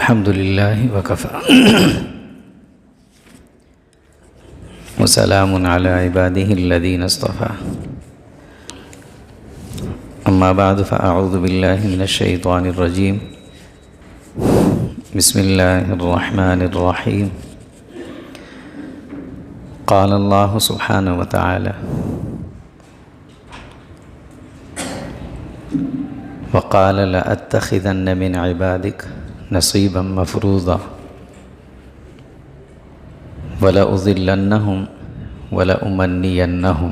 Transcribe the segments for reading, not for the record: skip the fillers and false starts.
الحمد لله وكفى وسلام على عباده الذين اصطفى أما بعد فأعوذ بالله من الشيطان الرجيم بسم الله الرحمن الرحيم قال الله سبحانه وتعالى وقال لأتخذن من عبادك نصيبا مفروضا ولأضلنهم ولأمنينهم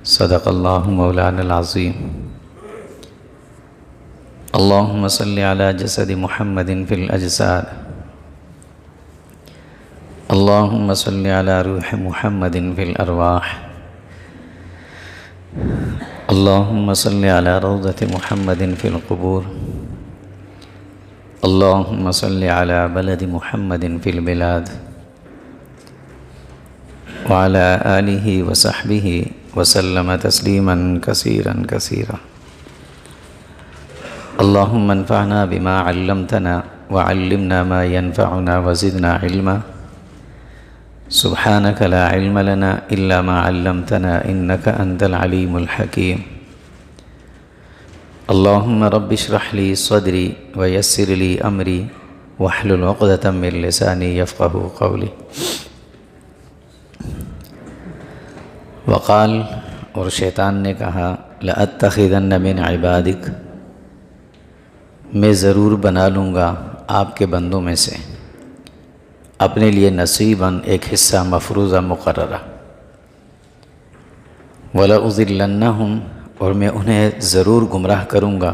صدق الله مولانا العظيم اللهم صل على جسد محمد في الأجساد اللهم صل على روح محمد في الأرواح اللهم صل على روضة محمد في القبور اللهم صل على بلد محمد في البلاد وعلى آله وصحبه وسلم تسليما كثيرا كثيرا اللهم انفعنا بما علمتنا وعلمنا ما ينفعنا وزدنا علما سبحانك لا علم لنا إلا ما علمتنا إنك أنت العليم الحكيم اللهم رب اشرح لي صدري ويسر لي أمري واحلل عقدة من لساني يفقه قولي وقال اور شیطان نے کہا لأتخذن من عبادک میں ضرور بنا لوں گا آپ کے بندوں میں سے اپنے لیے نصیباً ایک حصہ مفروضہ مقررہ وَلَأُضِلَّنَّهُمْ اور میں انہیں ضرور گمراہ کروں گا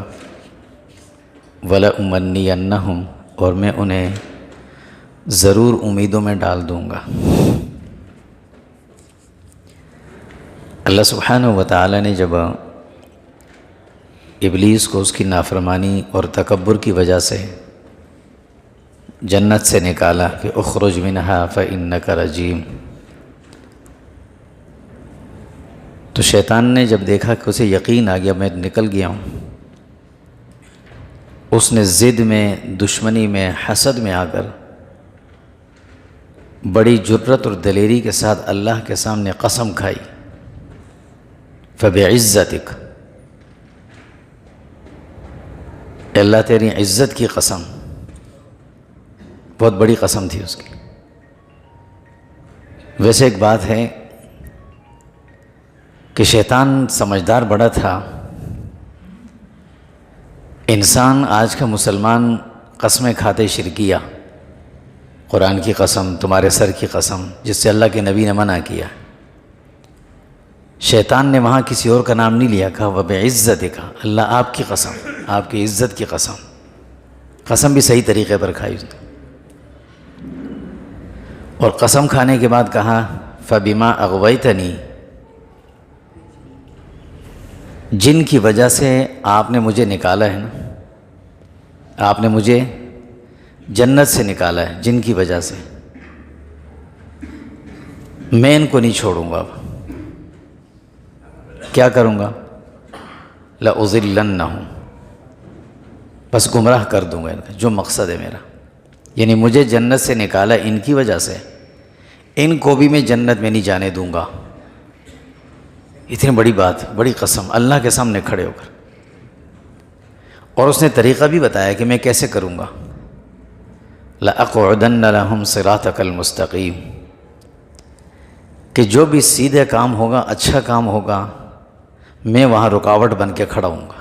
وَلَأُمَنِّيَنَّهُمْ اور میں انہیں ضرور امیدوں میں ڈال دوں گا۔ اللہ سبحانہ و تعالی نے جب ابلیس کو اس کی نافرمانی اور تکبر کی وجہ سے جنت سے نکالا کہ اخرج منہا فإنک رجیم، تو شیطان نے جب دیکھا کہ اسے یقین آ گیا میں نکل گیا ہوں، اس نے ضد میں، دشمنی میں، حسد میں آ کر بڑی جرأت اور دلیری کے ساتھ اللہ کے سامنے قسم کھائی فبعزتک، اللہ تیری عزت کی قسم، بہت بڑی قسم تھی اس کی۔ ویسے ایک بات ہے کہ شیطان سمجھدار بڑا تھا، انسان آج کا مسلمان قسمیں کھاتے شرکیہ، قرآن کی قسم، تمہارے سر کی قسم، جس سے اللہ کے نبی نے منع کیا، شیطان نے وہاں کسی اور کا نام نہیں لیا، کہا وَبِعِزَّتِكَ، اللہ آپ کی قسم، آپ کی عزت کی قسم، قسم بھی صحیح طریقے پر کھائی اس نے، اور قسم کھانے کے بعد کہا فَبِمَا أَغْوَيْتَنِي، جن کی وجہ سے آپ نے مجھے نکالا ہے نا، آپ نے مجھے جنت سے نکالا ہے، جن کی وجہ سے میں ان کو نہیں چھوڑوں گا، اب کیا کروں گا؟ لَأُضِلَّنَّهُمْ، بس گمراہ کر دوں گا ان کا، جو مقصد ہے میرا، یعنی مجھے جنت سے نکالا ان کی وجہ سے، ان کو بھی میں جنت میں نہیں جانے دوں گا۔ اتنی بڑی بات، بڑی قسم اللہ کے سامنے کھڑے ہو کر، اور اس نے طریقہ بھی بتایا کہ میں کیسے کروں گا، لَأَقْعُدَنَّ لَهُمْ صِرَاطَكَ الْمُسْتَقِيمَ، کہ جو بھی سیدھے کام ہوگا، اچھا کام ہوگا، میں وہاں رکاوٹ بن کے کھڑا ہوں گا،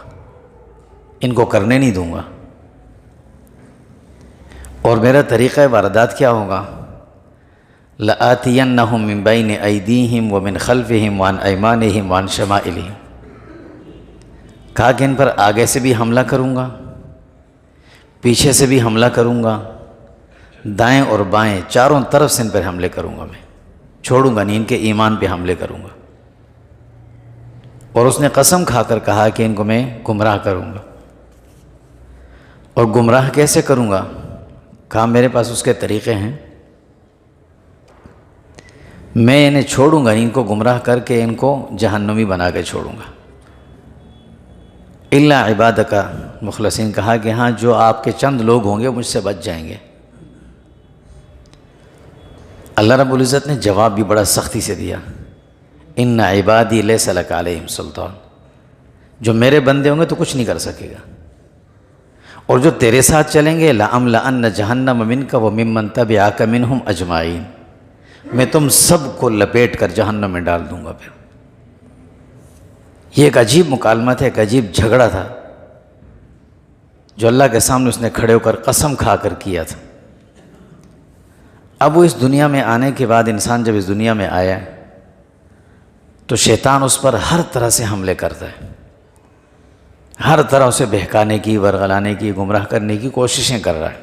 ان کو کرنے نہیں دوں گا۔ اور میرا طریقہ واردات کیا ہوگا؟ لَآتِيَنَّهُم مِّن بَيْنِ أَيْدِيهِمْ وَمِنْ خَلْفِهِمْ وَعَنْ أَيْمَانِهِمْ وَعَنْ شَمَائِلِهِمْ، کہا کہ ان پر آگے سے بھی حملہ کروں گا، پیچھے سے بھی حملہ کروں گا، دائیں اور بائیں چاروں طرف سے ان پر حملے کروں گا، میں چھوڑوں گا نہیں، ان کے ایمان پہ حملے کروں گا۔ اور اس نے قسم کھا کر کہا کہ ان کو میں گمراہ کروں گا، اور گمراہ کیسے کروں گا؟ کہا میرے پاس اس کے طریقے ہیں، میں انہیں چھوڑوں گا، ان کو گمراہ کر کے ان کو جہنمی بنا کے چھوڑوں گا، الا عبادک مخلصین، کہا کہ ہاں جو آپ کے چند لوگ ہوں گے مجھ سے بچ جائیں گے۔ اللہ رب العزت نے جواب بھی بڑا سختی سے دیا، ان عبادی لیس لک علیہم سلطان، جو میرے بندے ہوں گے تو کچھ نہیں کر سکے گا، اور جو تیرے ساتھ چلیں گے لَأَمْلَأَنَّ جَهَنَّمَ مِنْكَ وَمِمَّنْ تَبِعَكَ مِنْهُمْ أَجْمَعِينَ، میں تم سب کو لپیٹ کر جہنم میں ڈال دوں گا۔ پھر یہ ایک عجیب مکالمہ تھا، ایک عجیب جھگڑا تھا جو اللہ کے سامنے اس نے کھڑے ہو کر قسم کھا کر کیا تھا۔ اب وہ اس دنیا میں آنے کے بعد، انسان جب اس دنیا میں آیا تو شیطان اس پر ہر طرح سے حملے کرتا ہے، ہر طرح اسے بہکانے کی، ورغلانے کی، گمراہ کرنے کی کوششیں کر رہا ہے۔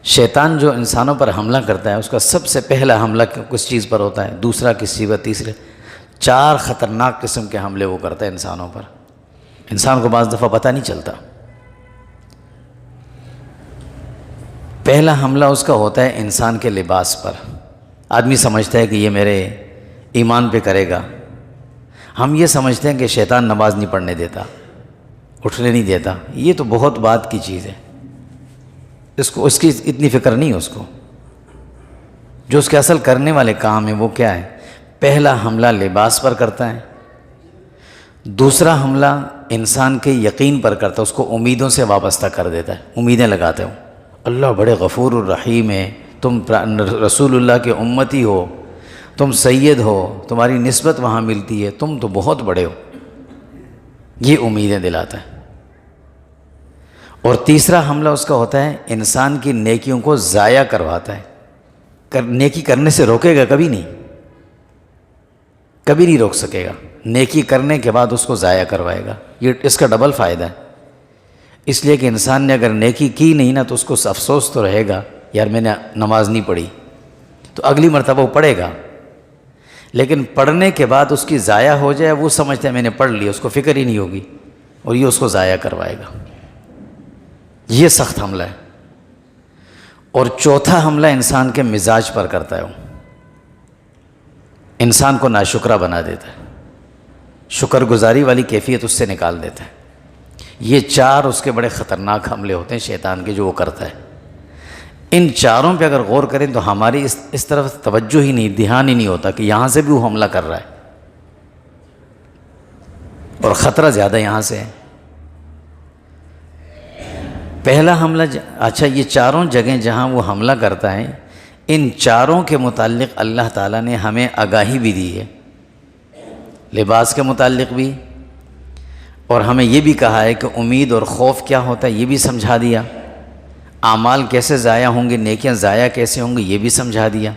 شیطان جو انسانوں پر حملہ کرتا ہے اس کا سب سے پہلا حملہ کس چیز پر ہوتا ہے، دوسرا کسی پر، تیسرے، 4 خطرناک قسم کے حملے وہ کرتا ہے انسانوں پر، انسان کو بعض دفعہ پتہ نہیں چلتا۔ پہلا حملہ اس کا ہوتا ہے انسان کے لباس پر۔ آدمی سمجھتا ہے کہ یہ میرے ایمان پہ کرے گا۔ ہم یہ سمجھتے ہیں کہ شیطان نماز نہیں پڑھنے دیتا، اٹھنے نہیں دیتا، یہ تو بہت بات کی چیز ہے، اس کی اتنی فکر نہیں ہے اس کو۔ جو اس کے اصل کرنے والے کام ہیں وہ کیا ہے؟ پہلا حملہ لباس پر کرتا ہے، دوسرا حملہ انسان کے یقین پر کرتا ہے، اس کو امیدوں سے وابستہ کر دیتا ہے، امیدیں لگاتے ہو، اللہ بڑے غفور الرحیم ہے، تم رسول اللہ کے امتی ہو، تم سید ہو، تمہاری نسبت وہاں ملتی ہے، تم تو بہت بڑے ہو، یہ امیدیں دلاتا ہے۔ اور تیسرا حملہ اس کا ہوتا ہے انسان کی نیکیوں کو ضائع کرواتا ہے، نیکی کرنے سے روکے گا کبھی نہیں، کبھی نہیں روک سکے گا، نیکی کرنے کے بعد اس کو ضائع کروائے گا۔ یہ اس کا ڈبل فائدہ ہے، اس لیے کہ انسان نے اگر نیکی کی نہیں نا تو اس کو افسوس تو رہے گا، یار میں نے نماز نہیں پڑھی، تو اگلی مرتبہ وہ پڑھے گا، لیکن پڑھنے کے بعد اس کی ضائع ہو جائے، وہ سمجھتا ہے میں نے پڑھ لی، اس کو فکر ہی نہیں ہوگی، اور یہ اس کو ضائع کروائے گا۔ یہ سخت حملہ ہے۔ اور چوتھا حملہ انسان کے مزاج پر کرتا ہے، وہ انسان کو ناشکرا بنا دیتا ہے، شکر گزاری والی کیفیت اس سے نکال دیتا ہے۔ یہ 4 اس کے بڑے خطرناک حملے ہوتے ہیں شیطان کے جو وہ کرتا ہے۔ ان چاروں پہ اگر غور کریں تو ہماری اس طرف توجہ ہی نہیں، دھیان ہی نہیں ہوتا کہ یہاں سے بھی وہ حملہ کر رہا ہے، اور خطرہ زیادہ یہاں سے ہے۔ پہلا حملہ اچھا، یہ چاروں جگہیں جہاں وہ حملہ کرتا ہے، ان چاروں کے متعلق اللہ تعالیٰ نے ہمیں آگاہی بھی دی ہے، لباس کے متعلق بھی، اور ہمیں یہ بھی کہا ہے کہ امید اور خوف کیا ہوتا ہے یہ بھی سمجھا دیا، اعمال کیسے ضائع ہوں گے، نیکیاں ضائع کیسے ہوں گی یہ بھی سمجھا دیا،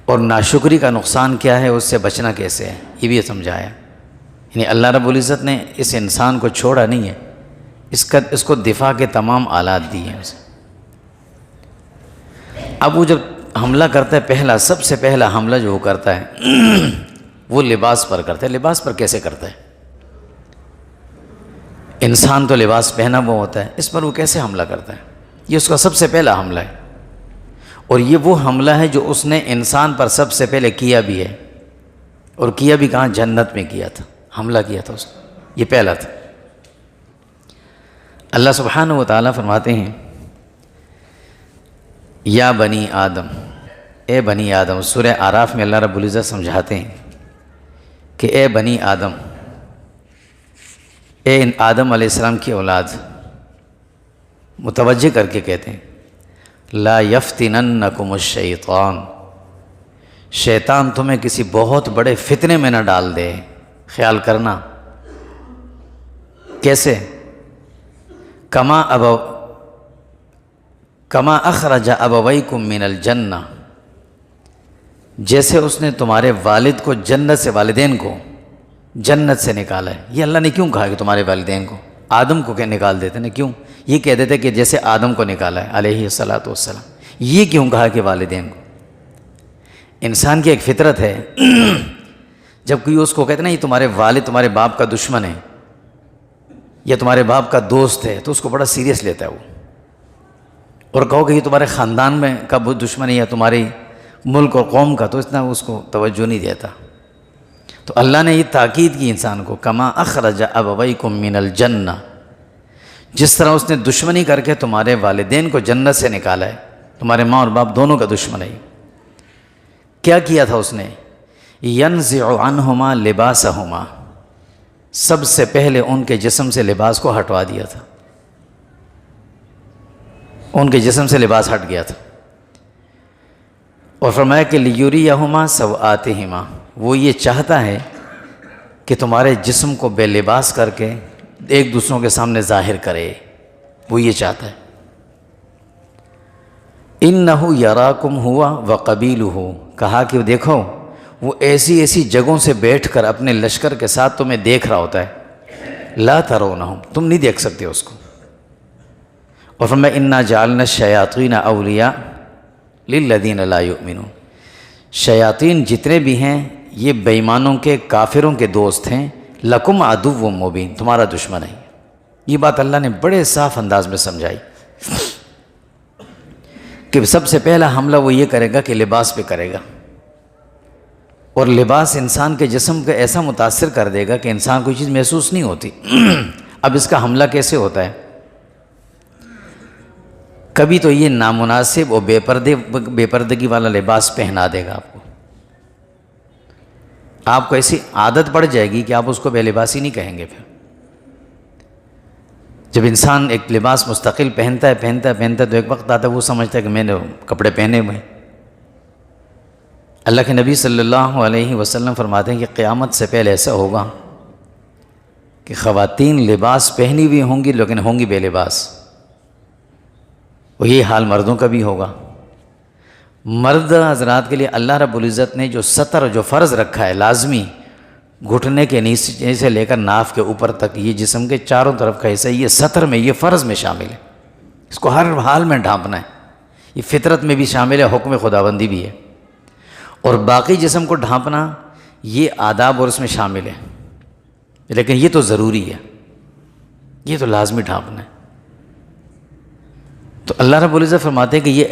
اور ناشکری کا نقصان کیا ہے، اس سے بچنا کیسے ہے یہ بھی سمجھایا۔ یعنی اللہ رب العزت نے اس انسان کو چھوڑا نہیں ہے، اس کو دفاع کے تمام آلات دیے ہیں اسے۔ اب وہ جب حملہ کرتا ہے، سب سے پہلا حملہ جو وہ کرتا ہے وہ لباس پر کرتا ہے۔ لباس پر کیسے کرتا ہے؟ انسان تو لباس پہنا ہوا ہوتا ہے، اس پر وہ کیسے حملہ کرتا ہے؟ یہ اس کا سب سے پہلا حملہ ہے، اور یہ وہ حملہ ہے جو اس نے انسان پر سب سے پہلے کیا بھی ہے، اور کیا بھی کہاں؟ جنت میں کیا تھا، حملہ کیا تھا اس نے، یہ پہلا تھا۔ اللہ سبحانہ و تعالیٰ فرماتے ہیں یا بنی آدم، اے بنی آدم، سورہ اعراف میں اللہ رب العزت سمجھاتے ہیں کہ اے بنی آدم، اے ان آدم علیہ السلام کی اولاد، متوجہ کر کے کہتے ہیں لا یفتننکم الشیطان، شیطان تمہیں کسی بہت بڑے فتنے میں نہ ڈال دے، خیال کرنا کیسے؟ کما اخرج ابویکم من الجنہ، جیسے اس نے تمہارے والد کو جنت سے، والدین کو جنت سے نکالا ہے۔ یہ اللہ نے کیوں کہا کہ تمہارے والدین کو؟ آدم کو کیا نکال دیتے نا، کیوں؟ یہ کہہ دیتے کہ جیسے آدم کو نکالا ہے علیہ الصلاۃ والسلام، یہ کیوں کہا کہ والدین کو؟ انسان کی ایک فطرت ہے جب کوئی اس کو کہتے نا یہ تمہارے والد تمہارے باپ کا دشمن ہے یا تمہارے باپ کا دوست ہے، تو اس کو بڑا سیریس لیتا ہے وہ، اور کہو کہ یہ تمہارے خاندان میں کا دشمن ہے یا تمہارے ملک اور قوم کا، تو اتنا اس کو توجہ نہیں دیتا۔ تو اللہ نے یہ تاکید کی انسان کو، کما اخرج ابویکم من الجنہ، جس طرح اس نے دشمنی کر کے تمہارے والدین کو جنت سے نکالا ہے، تمہارے ماں اور باپ دونوں کا دشمن ہے۔ کیا کیا تھا اس نے؟ ینزع عنہما لباسہما، سب سے پہلے ان کے جسم سے لباس کو ہٹوا دیا تھا، ان کے جسم سے لباس ہٹ گیا تھا، اور فرمایا کہ لیریہما سوآتہما، وہ یہ چاہتا ہے کہ تمہارے جسم کو بے لباس کر کے ایک دوسروں کے سامنے ظاہر کرے، وہ یہ چاہتا ہے۔ انہ یراکم ہوا وقبیلہ، کہا کہ دیکھو وہ ایسی ایسی جگہوں سے بیٹھ کر اپنے لشکر کے ساتھ تمہیں دیکھ رہا ہوتا ہے، لا ترونہم، تم نہیں دیکھ سکتے اس کو۔ اور فرمایا انا جعلنا الشیاطین اولیاء للذین لا یؤمنون، شیاطین جتنے بھی ہیں یہ بے ایمانوں کے، کافروں کے دوست ہیں، لکم عدو مبین، تمہارا دشمن ہے۔ یہ بات اللہ نے بڑے صاف انداز میں سمجھائی کہ سب سے پہلا حملہ وہ یہ کرے گا کہ لباس پہ کرے گا، اور لباس انسان کے جسم کو ایسا متاثر کر دے گا کہ انسان کوئی چیز محسوس نہیں ہوتی۔ اب اس کا حملہ کیسے ہوتا ہے؟ کبھی تو یہ نامناسب اور بے پردگی والا لباس پہنا دے گا آپ کو ایسی عادت پڑ جائے گی کہ آپ اس کو بے لباسی نہیں کہیں گے۔ پھر جب انسان ایک لباس مستقل پہنتا ہے تو ایک وقت آتا ہے وہ سمجھتا ہے کہ میں نے کپڑے پہنے ہوئے۔ اللہ کے نبی صلی اللہ علیہ وسلم فرماتے ہیں کہ قیامت سے پہلے ایسا ہوگا کہ خواتین لباس پہنی ہوئی ہوں گی لیکن ہوں گی بے لباس، اور یہ حال مردوں کا بھی ہوگا۔ مرد حضرات کے لیے اللہ رب العزت نے جو ستر، جو فرض رکھا ہے لازمی، گھٹنے کے نیچے سے لے کر ناف کے اوپر تک یہ جسم کے چاروں طرف کا حصہ، یہ ستر میں، یہ فرض میں شامل ہے، اس کو ہر حال میں ڈھانپنا ہے، یہ فطرت میں بھی شامل ہے، حکم خداوندی بھی ہے، اور باقی جسم کو ڈھانپنا یہ آداب اور اس میں شامل ہے، لیکن یہ تو ضروری ہے، یہ تو لازمی ڈھانپنا ہے۔ تو اللہ رب العزت فرماتے ہیں کہ یہ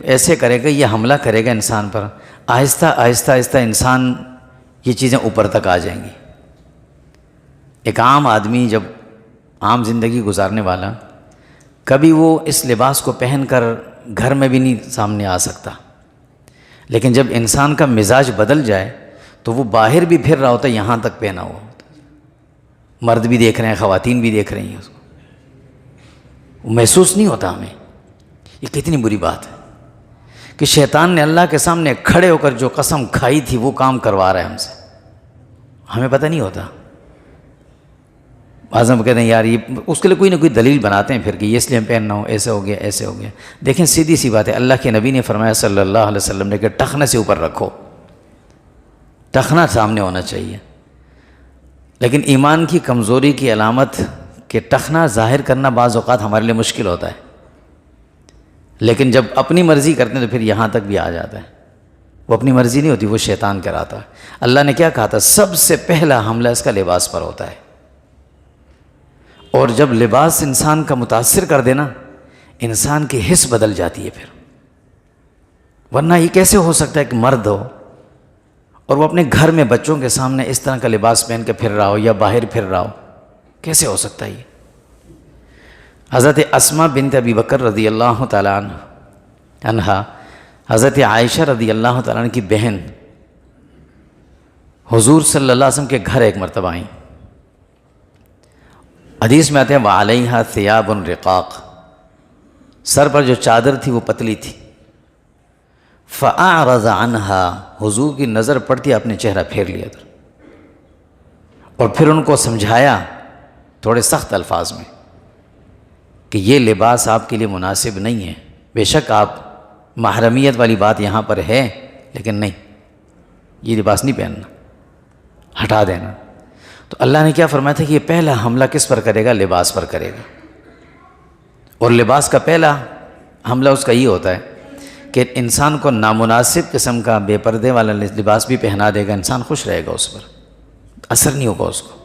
ایسے کرے گا، یہ حملہ کرے گا انسان پر، آہستہ آہستہ آہستہ انسان یہ چیزیں اوپر تک آ جائیں گی۔ ایک عام آدمی جب عام زندگی گزارنے والا، کبھی وہ اس لباس کو پہن کر گھر میں بھی نہیں سامنے آ سکتا، لیکن جب انسان کا مزاج بدل جائے تو وہ باہر بھی پھر رہا ہوتا ہے، یہاں تک پہنا ہوا ہوتا ہے، مرد بھی دیکھ رہے ہیں، خواتین بھی دیکھ رہی ہیں اس کو، وہ محسوس نہیں ہوتا ہمیں۔ یہ کتنی بری بات ہے کہ شیطان نے اللہ کے سامنے کھڑے ہو کر جو قسم کھائی تھی وہ کام کروا رہا ہے ہم سے، ہمیں پتہ نہیں ہوتا۔ بعض ہم کہتے ہیں یار یہ، اس کے لیے کوئی نہ کوئی دلیل بناتے ہیں پھر کہ یہ اس لیے ہم پہننا ہو، ایسے ہو گیا ایسے ہو گیا۔ دیکھیں سیدھی سی بات ہے، اللہ کے نبی نے فرمایا صلی اللہ علیہ وسلم نے کہ ٹخنے سے اوپر رکھو، ٹخنا سامنے ہونا چاہیے۔ لیکن ایمان کی کمزوری کی علامت کہ ٹخنا ظاہر کرنا بعض اوقات ہمارے لیے مشکل ہوتا ہے، لیکن جب اپنی مرضی کرتے ہیں تو پھر یہاں تک بھی آ جاتا ہے۔ وہ اپنی مرضی نہیں ہوتی، وہ شیطان کراتا ہے۔ اللہ نے کیا کہا تھا؟ سب سے پہلا حملہ اس کا لباس پر ہوتا ہے، اور جب لباس انسان کا متاثر کر دینا، انسان کی حس بدل جاتی ہے پھر۔ ورنہ یہ کیسے ہو سکتا ہے کہ مرد ہو اور وہ اپنے گھر میں بچوں کے سامنے اس طرح کا لباس پہن کے پھر رہا ہو یا باہر پھر رہا ہو؟ کیسے ہو سکتا ہے یہ؟ حضرت اسماء بنت ابی بکر رضی اللہ تعالیٰ عنہا، حضرت عائشہ رضی اللہ تعالیٰ عنہ کی بہن، حضور صلی اللہ علیہ وسلم کے گھر ایک مرتبہ آئیں۔ حدیث میں آتے ہیں وعلیہا ثیاب رقاق، سر پر جو چادر تھی وہ پتلی تھی۔ فأعرض عنہا، حضور کی نظر پڑتی اپنے چہرہ پھیر لیا تھا، اور پھر ان کو سمجھایا تھوڑے سخت الفاظ میں کہ یہ لباس آپ کے لیے مناسب نہیں ہے، بے شک آپ محرمیت والی بات یہاں پر ہے، لیکن نہیں، یہ لباس نہیں پہننا، ہٹا دینا۔ تو اللہ نے کیا فرمایا تھا کہ یہ پہلا حملہ کس پر کرے گا؟ لباس پر کرے گا، اور لباس کا پہلا حملہ اس کا یہ ہوتا ہے کہ انسان کو نامناسب قسم کا بے پردے والا لباس بھی پہنا دے گا، انسان خوش رہے گا، اس پر اثر نہیں ہوگا اس کو۔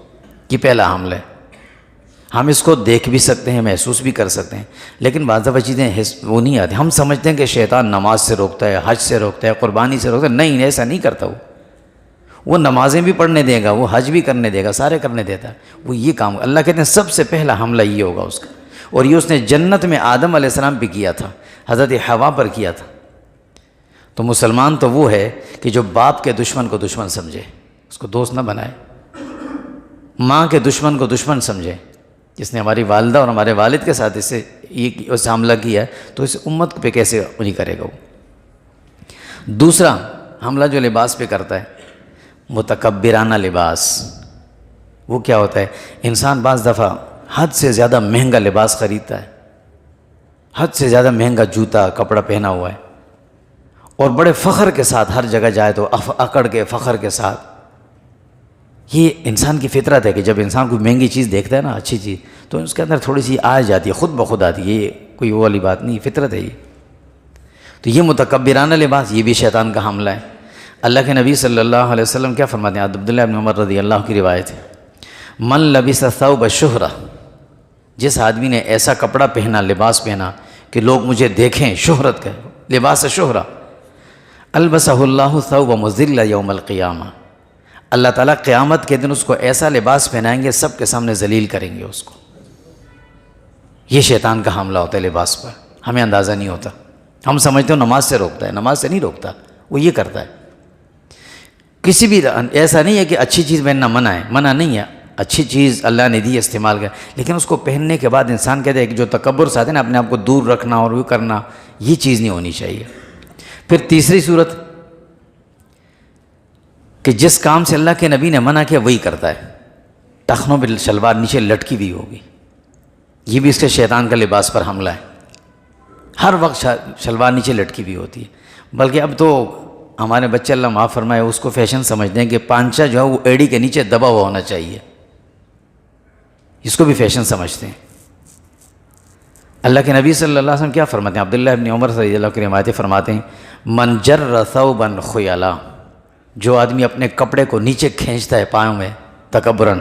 یہ پہلا حملہ ہے۔ ہم اس کو دیکھ بھی سکتے ہیں، محسوس بھی کر سکتے ہیں، لیکن بعض دفعہ چیزیں وہ نہیں آتی۔ ہم سمجھتے ہیں کہ شیطان نماز سے روکتا ہے، حج سے روکتا ہے، قربانی سے روکتا ہے، نہیں، ایسا نہیں کرتا وہ نمازیں بھی پڑھنے دے گا، وہ حج بھی کرنے دے گا، سارے کرنے دیتا ہے، وہ یہ کام اللہ کہتے ہیں سب سے پہلا حملہ یہ ہوگا اس کا، اور یہ اس نے جنت میں آدم علیہ السلام پہ کیا تھا، حضرت حوا پر کیا تھا۔ تو مسلمان تو وہ ہے کہ جو باپ کے دشمن کو دشمن سمجھے، اس کو دوست نہ بنائے، ماں کے دشمن کو دشمن سمجھے۔ جس نے ہماری والدہ اور ہمارے والد کے ساتھ اس سے حملہ کیا ہے تو اس امت پہ کیسے نہیں کرے گا وہ۔ دوسرا حملہ جو لباس پہ کرتا ہے، متکبرانہ لباس۔ وہ کیا ہوتا ہے؟ انسان بعض دفعہ حد سے زیادہ مہنگا لباس خریدتا ہے، حد سے زیادہ مہنگا جوتا کپڑا پہنا ہوا ہے، اور بڑے فخر کے ساتھ ہر جگہ جائے تو اکڑ کے فخر کے ساتھ۔ یہ انسان کی فطرت ہے کہ جب انسان کوئی مہنگی چیز دیکھتا ہے نا، اچھی چیز، تو اس کے اندر تھوڑی سی آ جاتی ہے، خود بخود آتی ہے، یہ کوئی وہ والی بات نہیں، فطرت ہے یہ۔ تو یہ متکبرانہ لباس، یہ بھی شیطان کا حملہ ہے۔ اللہ کے نبی صلی اللہ علیہ وسلم کیا فرماتے ہیں؟ عبداللہ بن عمر رضی اللہ کی روایت ہے، من لبس ثوب الشہرہ، جس آدمی نے ایسا کپڑا پہنا، لباس پہنا کہ لوگ مجھے دیکھیں، شہرت کا لباس شہرہ، البسہ اللہ ثوب مذلہ یوم القیامہ، اللہ تعالیٰ قیامت کے دن اس کو ایسا لباس پہنائیں گے سب کے سامنے ذلیل کریں گے اس کو۔ یہ شیطان کا حملہ ہوتا ہے لباس پر، ہمیں اندازہ نہیں ہوتا، ہم سمجھتے ہو نماز سے روکتا ہے، نماز سے نہیں روکتا، وہ یہ کرتا ہے۔ کسی بھی ایسا نہیں ہے کہ اچھی چیز پہننا منع ہے، منع نہیں ہے، اچھی چیز اللہ نے دی استعمال کر، لیکن اس کو پہننے کے بعد انسان کہتے ہیں کہ جو تکبر سے آتے ہیں نا، اپنے آپ کو دور رکھنا اور وہ کرنا، یہ چیز نہیں ہونی چاہیے۔ پھر تیسری صورت کہ جس کام سے اللہ کے نبی نے منع کیا وہی کرتا ہے، ٹخنوں پہ شلوار نیچے لٹکی ہوئی ہوگی، یہ بھی اس کے شیطان کا لباس پر حملہ ہے۔ ہر وقت شلوار نیچے لٹکی ہوئی ہوتی ہے، بلکہ اب تو ہمارے بچے اللہ معاف فرمائے اس کو فیشن سمجھتے ہیں کہ پانچا جو ہے وہ ایڑی کے نیچے دبا ہوا ہونا چاہیے، اس کو بھی فیشن سمجھتے ہیں۔ اللہ کے نبی صلی اللہ علیہ وسلم کیا فرماتے ہیں؟ عبداللہ ابن عمر رضی اللہ کی روایت فرماتے ہیں، من جر ثوبا خیلا، جو آدمی اپنے کپڑے کو نیچے کھینچتا ہے پاؤں میں تکبراً،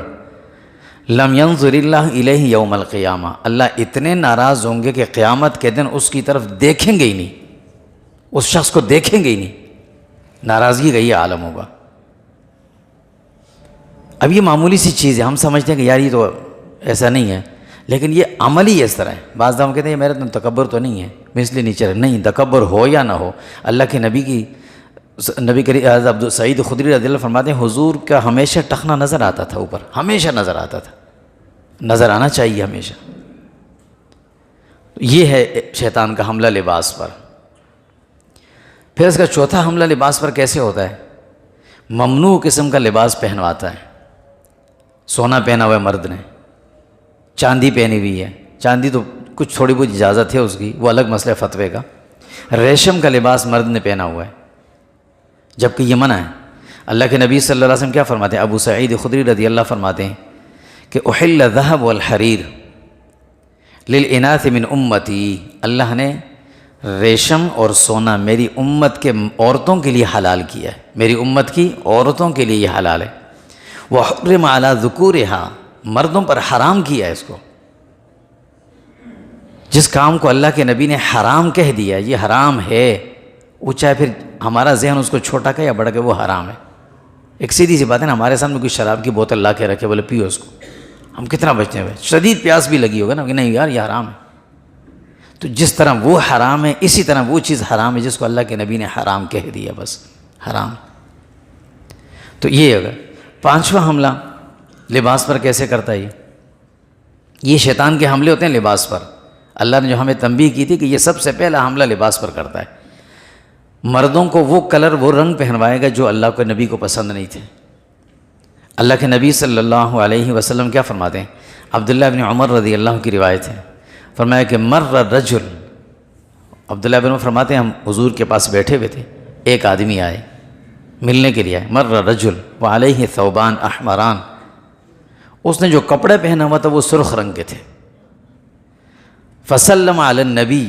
لم ينظر اللہ الیہ یوم القیامہ، اللہ اتنے ناراض ہوں گے کہ قیامت کے دن اس کی طرف دیکھیں گے ہی نہیں، اس شخص کو دیکھیں گے ہی نہیں، ناراضگی کا یہ عالم ہوگا۔ اب یہ معمولی سی چیز ہے، ہم سمجھتے ہیں کہ یار یہ تو ایسا نہیں ہے، لیکن یہ عمل ہی اس طرح ہے۔ بعض دفعہ کہتے ہیں میرا تو تکبر تو نہیں ہے، میں اس لیے نیچے نہیں، تکبر ہو یا نہ ہو، اللہ کے نبی کریم عبد سعید خدری رضی اللہ فرماتے ہیں حضور کا ہمیشہ ٹخنا نظر آتا تھا، اوپر ہمیشہ نظر آتا تھا، نظر آنا چاہیے ہمیشہ۔ یہ ہے شیطان کا حملہ لباس پر۔ پھر اس کا چوتھا حملہ لباس پر کیسے ہوتا ہے؟ ممنوع قسم کا لباس پہنواتا ہے۔ سونا پہنا ہوا ہے مرد نے، چاندی پہنی ہوئی ہے، چاندی تو کچھ تھوڑی بہت اجازت ہے اس کی، وہ الگ مسئلہ فتوے کا۔ ریشم کا لباس مرد نے پہنا ہوا ہے، جبکہ یہ منع ہے۔ اللہ کے نبی صلی اللہ علیہ وسلم کیا فرماتے ہیں؟ ابو سعید خدری رضی اللہ فرماتے ہیں کہ احل الذهب والحریر للاناث من امتی، اللہ نے ریشم اور سونا میری امت کے عورتوں کے لیے حلال کیا ہے، میری امت کی عورتوں کے لیے یہ حلال ہے۔ وحرم علی ذکورها، مردوں پر حرام کیا ہے اس کو۔ جس کام کو اللہ کے نبی نے حرام کہہ دیا، یہ حرام ہے، وہ چاہے پھر ہمارا ذہن اس کو چھوٹا کہ یا بڑا کہ وہ حرام ہے۔ ایک سیدھی سی بات ہے نا، ہمارے سامنے کوئی شراب کی بوتل لا کے رکھے، بولے پیو اس کو، ہم کتنا بچتے ہیں، شدید پیاس بھی لگی ہوگا نا کہ نہیں یار یہ حرام ہے۔ تو جس طرح وہ حرام ہے، اسی طرح وہ چیز حرام ہے جس کو اللہ کے نبی نے حرام کہہ دیا، بس حرام۔ تو یہ اگر پانچواں حملہ لباس پر کیسے کرتا ہے؟ یہ شیطان کے حملے ہوتے ہیں لباس پر۔ اللہ نے جو ہمیں تنبیہ کی تھی کہ یہ سب سے پہلا حملہ لباس پر کرتا ہے۔ مردوں کو وہ کلر، وہ رنگ پہنوائے گا جو اللہ کے نبی کو پسند نہیں تھے۔ اللہ کے نبی صلی اللہ علیہ وسلم کیا فرماتے ہیں؟ عبداللہ بن عمر رضی اللہ کی روایت ہے، فرمایا کہ مر رجل، عبداللہ بن عمر فرماتے ہیں ہم حضور کے پاس بیٹھے ہوئے تھے، ایک آدمی آئے ملنے کے لیے آئے، مر رجل وعلیہ ثوبان احمران، اس نے جو کپڑے پہنا ہوا تھا وہ سرخ رنگ کے تھے۔ فسلم علی النبی،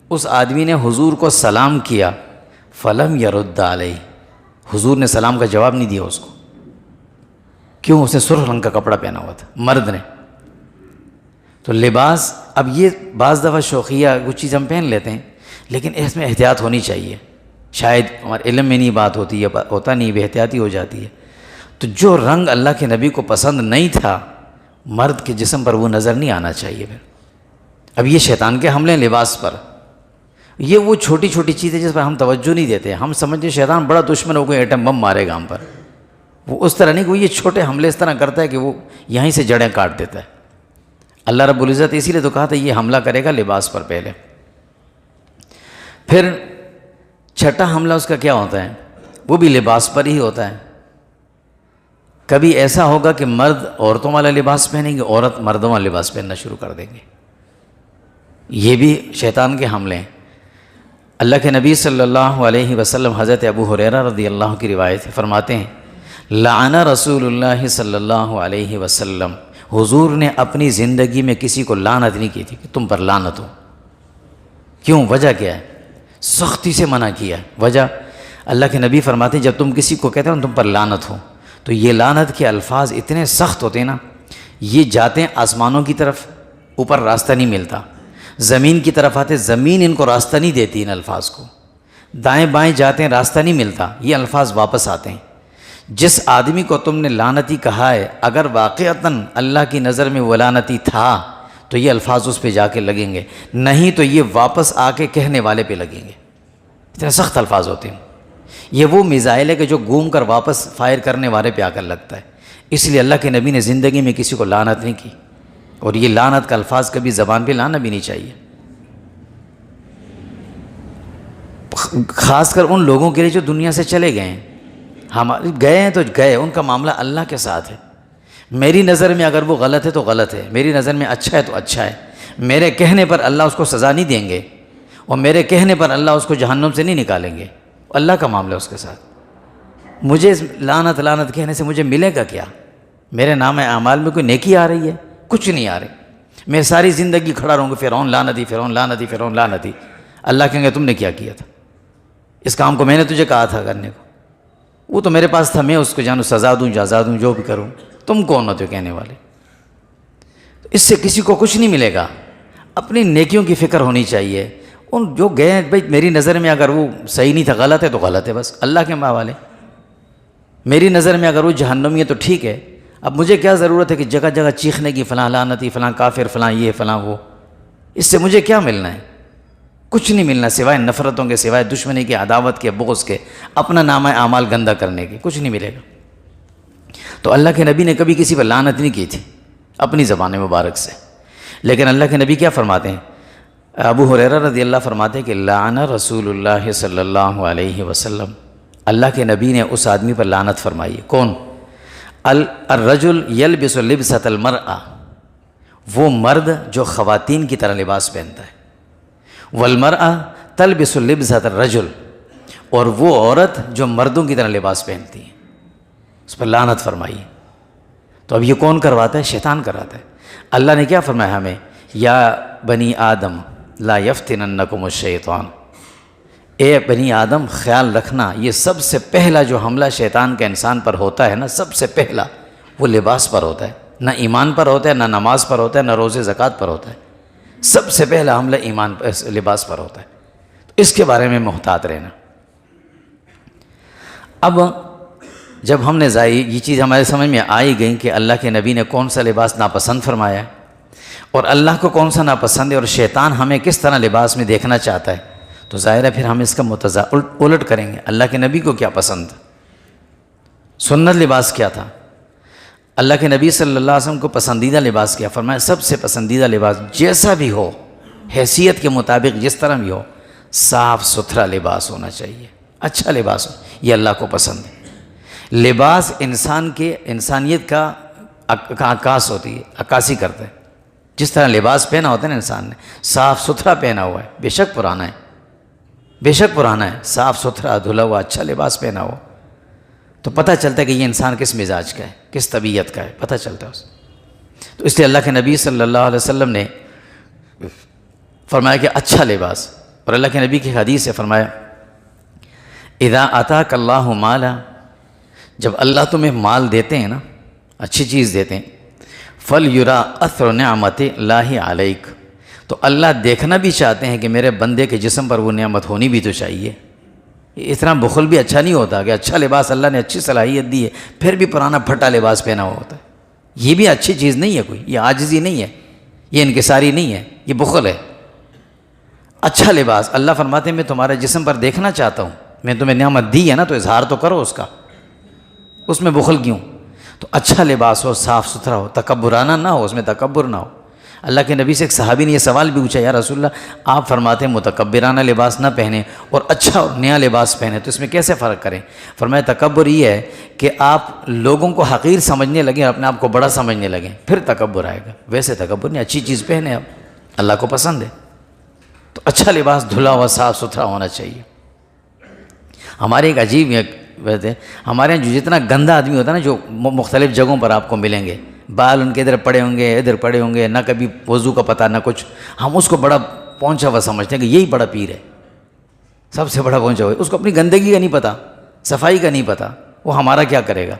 اس آدمی نے حضور کو سلام کیا، فلم یرد علیہ، حضور نے سلام کا جواب نہیں دیا اس کو۔ کیوں؟ اس نے سرخ رنگ کا کپڑا پہنا ہوا تھا، مرد نے۔ تو لباس، اب یہ بعض دفعہ شوخیہ کچھ چیز ہم پہن لیتے ہیں، لیکن اس میں احتیاط ہونی چاہیے۔ شاید ہمارے علم میں نہیں بات ہوتی ہے، ہوتا نہیں، بے احتیاطی ہو جاتی ہے۔ تو جو رنگ اللہ کے نبی کو پسند نہیں تھا مرد کے جسم پر وہ نظر نہیں آنا چاہیے پھر۔ اب یہ شیطان کے حملے ہیں لباس پر، یہ وہ چھوٹی چھوٹی چیزیں جس پر ہم توجہ نہیں دیتے، ہم سمجھتے شیطان بڑا دشمن ہو، کوئی ایٹم بم مارے گا ہم پر، وہ اس طرح نہیں کہ وہ یہ چھوٹے حملے اس طرح کرتا ہے کہ وہ یہیں سے جڑیں کاٹ دیتا ہے۔ اللہ رب العزت اسی لیے تو کہا تھا یہ حملہ کرے گا لباس پر پہلے، پھر چھٹا حملہ اس کا کیا ہوتا ہے، وہ بھی لباس پر ہی ہوتا ہے۔ کبھی ایسا ہوگا کہ مرد عورتوں والا لباس پہنیں گے، عورت مردوں والا لباس پہننا شروع کر دیں گے، یہ بھی شیطان کے حملے ہیں۔ اللہ کے نبی صلی اللہ علیہ وسلم حضرت ابو ہریرہ رضی اللہ کی روایت ہے، فرماتے ہیں لعن رسول اللہ صلی اللہ علیہ وسلم، حضور نے اپنی زندگی میں کسی کو لعنت نہیں کی تھی کہ تم پر لعنت ہو۔ کیوں؟ وجہ کیا ہے؟ سختی سے منع کیا ہے۔ وجہ اللہ کے نبی فرماتے ہیں جب تم کسی کو کہتے ہو تم پر لعنت ہو، تو یہ لعنت کے الفاظ اتنے سخت ہوتے ہیں نا، یہ جاتے ہیں آسمانوں کی طرف، اوپر راستہ نہیں ملتا، زمین کی طرف آتے زمین ان کو راستہ نہیں دیتی ان الفاظ کو، دائیں بائیں جاتے ہیں راستہ نہیں ملتا، یہ الفاظ واپس آتے ہیں۔ جس آدمی کو تم نے لعنتی کہا ہے اگر واقعتاً اللہ کی نظر میں وہ لعنتی تھا تو یہ الفاظ اس پہ جا کے لگیں گے، نہیں تو یہ واپس آ کے کہنے والے پہ لگیں گے۔ اتنے سخت الفاظ ہوتے ہیں، یہ وہ میزائل ہے کہ جو گھوم کر واپس فائر کرنے والے پہ آ کر لگتا ہے۔ اس لیے اللہ کے نبی نے زندگی میں کسی کو لعنت نہیں کی، اور یہ لعنت کا الفاظ کبھی زبان پہ لانا بھی نہیں چاہیے، خاص کر ان لوگوں کے لیے جو دنیا سے چلے گئے ہیں۔ ہمارے گئے ہیں تو گئے، ان کا معاملہ اللہ کے ساتھ ہے۔ میری نظر میں اگر وہ غلط ہے تو غلط ہے، میری نظر میں اچھا ہے تو اچھا ہے، میرے کہنے پر اللہ اس کو سزا نہیں دیں گے، اور میرے کہنے پر اللہ اس کو جہنم سے نہیں نکالیں گے، اللہ کا معاملہ اس کے ساتھ۔ مجھے اس لعنت کہنے سے مجھے ملے گا کیا؟ میرے نام اعمال میں کوئی نیکی آ رہی ہے؟ کچھ نہیں آ رہی۔ میں ساری زندگی کھڑا رہوں گا فرعون لعنتی، فرعون لعنتی، فرعون لعنتی، اللہ کہیں گے تم نے کیا کیا تھا؟ اس کام کو میں نے تجھے کہا تھا کرنے کو، وہ تو میرے پاس تھا، میں اس کو جانوں، سزا دوں جزا دوں جو بھی کروں، تم کون ہوتے ہو کہنے والے؟ اس سے کسی کو کچھ نہیں ملے گا۔ اپنی نیکیوں کی فکر ہونی چاہیے۔ ان جو گئے ہیں بھائی میری نظر میں اگر وہ صحیح نہیں تھا، غلط ہے تو غلط ہے، بس اللہ کے حوالے۔ میری نظر میں اگر وہ جہنمی ہے تو ٹھیک ہے، اب مجھے کیا ضرورت ہے کہ جگہ جگہ چیخنے کی فلاں لعنتی، فلاں کافر، فلاں یہ فلاں وہ؟ اس سے مجھے کیا ملنا ہے؟ کچھ نہیں ملنا سوائے نفرتوں کے، سوائے دشمنی کے، عداوت کے، بغض کے، اپنا نامہ اعمال گندہ کرنے کے، کچھ نہیں ملے گا۔ تو اللہ کے نبی نے کبھی کسی پر لعنت نہیں کی تھی اپنی زبان مبارک سے، لیکن اللہ کے نبی کیا فرماتے ہیں؟ ابو ہریرہ رضی اللہ فرماتے ہیں کہ لعن رسول اللہ صلی اللہ علیہ وسلم، اللہ کے نبی نے اس آدمی پر لعنت فرمائی ہے۔ کون؟ الرجل یلبس لبسۃ المرأة، وہ مرد جو خواتین کی طرح لباس پہنتا ہے، والمرأة تلبس لبسۃ الرجل، اور وہ عورت جو مردوں کی طرح لباس پہنتی ہے، اس پر لعنت فرمائی ہے۔ تو اب یہ کون کرواتا ہے؟ شیطان کراتا ہے۔ اللہ نے کیا فرمایا ہمیں؟ یا بنی آدم لا یفتننکم الشیطان، اے بنی آدم خیال رکھنا یہ سب سے پہلا جو حملہ شیطان کا انسان پر ہوتا ہے نا، سب سے پہلا وہ لباس پر ہوتا ہے، نہ ایمان پر ہوتا ہے، نہ نماز پر ہوتا ہے، نہ روزے زکوٰۃ پر ہوتا ہے، سب سے پہلا حملہ ایمان پر، لباس پر ہوتا ہے۔ تو اس کے بارے میں محتاط رہنا۔ اب جب ہم نے یہ چیز ہمارے سمجھ میں آئی گئی کہ اللہ کے نبی نے کون سا لباس ناپسند فرمایا ہے اور اللہ کو کون سا ناپسند ہے، اور شیطان ہمیں کس طرح لباس میں دیکھنا چاہتا ہے، تو ظاہر ہے پھر ہم اس کا الٹ کریں گے۔ اللہ کے نبی کو کیا پسند، سنت لباس کیا تھا، اللہ کے نبی صلی اللہ علیہ وسلم کو پسندیدہ لباس کیا؟ فرمایا سب سے پسندیدہ لباس جیسا بھی ہو، حیثیت کے مطابق جس طرح بھی ہو، صاف ستھرا لباس ہونا چاہیے، اچھا لباس ہو، یہ اللہ کو پسند ہے۔ لباس انسان کے انسانیت کا عکاس ہوتی ہے، عکاسی کرتا ہے۔ جس طرح لباس پہنا ہوتا ہے نا انسان نے، صاف ستھرا پہنا ہوا ہے، بے شک پرانا ہے، بے شک پرانا ہے، صاف ستھرا دھلا ہوا اچھا لباس پہنا ہو تو پتہ چلتا ہے کہ یہ انسان کس مزاج کا ہے، کس طبیعت کا ہے، پتہ چلتا ہے اس۔ تو اس لیے اللہ کے نبی صلی اللہ علیہ وسلم نے فرمایا کہ اچھا لباس، اور اللہ کے نبی کی حدیث سے فرمایا اذا اتاک اللہ مالا، جب اللہ تمہیں مال دیتے ہیں نا، اچھی چیز دیتے ہیں، فَلْيُرَا أَثْرُ نِعْمَتِ اللَّهِ عَلَيْكَ، تو اللہ دیکھنا بھی چاہتے ہیں کہ میرے بندے کے جسم پر وہ نعمت ہونی بھی تو چاہیے۔ اتنا بخل بھی اچھا نہیں ہوتا کہ اچھا لباس اللہ نے اچھی صلاحیت دی ہے پھر بھی پرانا پھٹا لباس پہنا ہوا ہوتا ہے. یہ بھی اچھی چیز نہیں ہے کوئی, یہ عاجزی نہیں ہے, یہ انکساری نہیں ہے, یہ بخل ہے. اچھا لباس, اللہ فرماتے ہیں میں تمہارے جسم پر دیکھنا چاہتا ہوں, میں تمہیں نعمت دی ہے نا تو اظہار تو کرو اس کا, اس میں بخل کیوں؟ تو اچھا لباس ہو, صاف ستھرا ہو, تکبرانہ نہ ہو, اس میں تکبر نہ ہو. اللہ کے نبی سے ایک صحابی نے یہ سوال بھی پوچھا, یا رسول اللہ آپ فرماتے ہیں متکبرانہ لباس نہ پہنیں اور اچھا اور نیا لباس پہنیں, تو اس میں کیسے فرق کریں؟ فرمایا تکبر یہ ہے کہ آپ لوگوں کو حقیر سمجھنے لگیں, اپنے آپ کو بڑا سمجھنے لگیں, پھر تکبر آئے گا. ویسے تکبر نہیں, اچھی چیز پہنیں آپ, اللہ کو پسند ہے. تو اچھا لباس دھلا ہوا صاف ستھرا ہونا چاہیے. ہمارے ایک عجیب بات ہے, ہمارے یہاں جو جتنا گندا آدمی ہوتا ہے نا, جو مختلف جگہوں پر آپ کو ملیں گے, بال ان کے ادھر پڑے ہوں گے, ادھر پڑے ہوں گے, نہ کبھی وضو کا پتہ نہ کچھ, ہم اس کو بڑا پہنچا ہوا سمجھتے ہیں کہ یہی بڑا پیر ہے, سب سے بڑا پہنچا ہوا ہے. اس کو اپنی گندگی کا نہیں پتہ, صفائی کا نہیں پتہ, وہ ہمارا کیا کرے گا.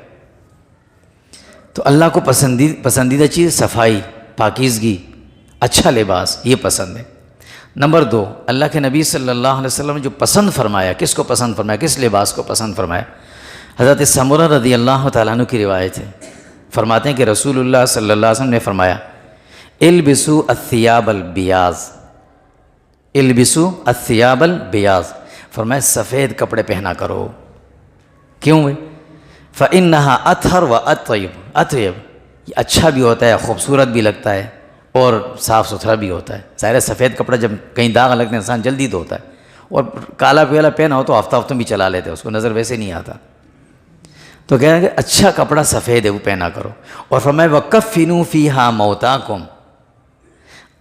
تو اللہ کو پسندیدہ چیز صفائی, پاکیزگی, اچھا لباس, یہ پسند ہے. نمبر 2, اللہ کے نبی صلی اللہ علیہ وسلم نے جو پسند فرمایا, کس کو پسند فرمایا, کس لباس کو پسند فرمایا؟ حضرت سمرہ رضی اللہ تعالیٰ عنہ کی روایت ہے, فرماتے ہیں کہ رسول اللہ صلی اللہ علیہ وسلم نے فرمایا البسوا الثیاب البیاض, البسوا الثیاب البیاض, فرمایا سفید کپڑے پہنا کرو. کیوں ہے؟ فإنها اطہر و اطیب, اطیب یہ اچھا بھی ہوتا ہے, خوبصورت بھی لگتا ہے اور صاف ستھرا بھی ہوتا ہے. ظاہر ہے سفید کپڑا جب کہیں داغ لگتے ہیں انسان جلدی دھوتا ہے, اور کالا پیلا پہنا ہو تو ہفتہ بھی چلا لیتے ہیں, اس کو نظر ویسے نہیں آتا. تو کہہ رہا ہے کہ اچھا کپڑا سفید ہے وہ پہنا کرو. اور فرمایا وَكَفِّنُوا فِيهَا مَوْتَاكُمْ,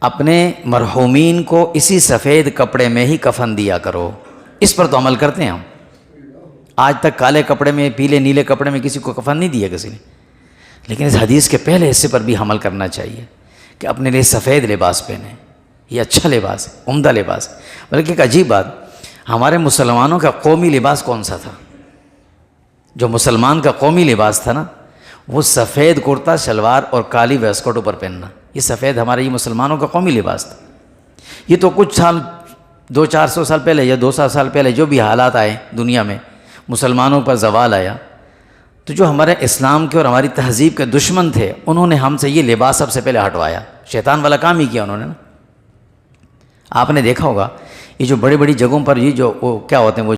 اپنے مرحومین کو اسی سفید کپڑے میں ہی کفن دیا کرو. اس پر تو عمل کرتے ہیں ہم. آج تک کالے کپڑے میں, پیلے نیلے کپڑے میں کسی کو کفن نہیں دیا کسی نے, لیکن اس حدیث کے پہلے حصے پر بھی عمل کرنا چاہیے کہ اپنے لیے سفید لباس پہنیں. یہ اچھا لباس ہے, عمدہ لباس. بلکہ ایک عجیب بات, ہمارے مسلمانوں کا قومی لباس کون سا تھا؟ جو مسلمان کا قومی لباس تھا نا, وہ سفید کرتا شلوار اور کالی ویسکوٹ اوپر پہننا. یہ سفید ہمارے یہ مسلمانوں کا قومی لباس تھا. یہ تو کچھ سال 200-400 سال پہلے یا 200 سال پہلے جو بھی حالات آئے دنیا میں, مسلمانوں پر زوال آیا, تو جو ہمارے اسلام کے اور ہماری تہذیب کے دشمن تھے, انہوں نے ہم سے یہ لباس سب سے پہلے ہٹوایا. شیطان والا کام ہی کیا انہوں نے نا. آپ نے دیکھا ہوگا یہ جو بڑی بڑی جگہوں پر یہ جو وہ کیا ہوتے ہیں, وہ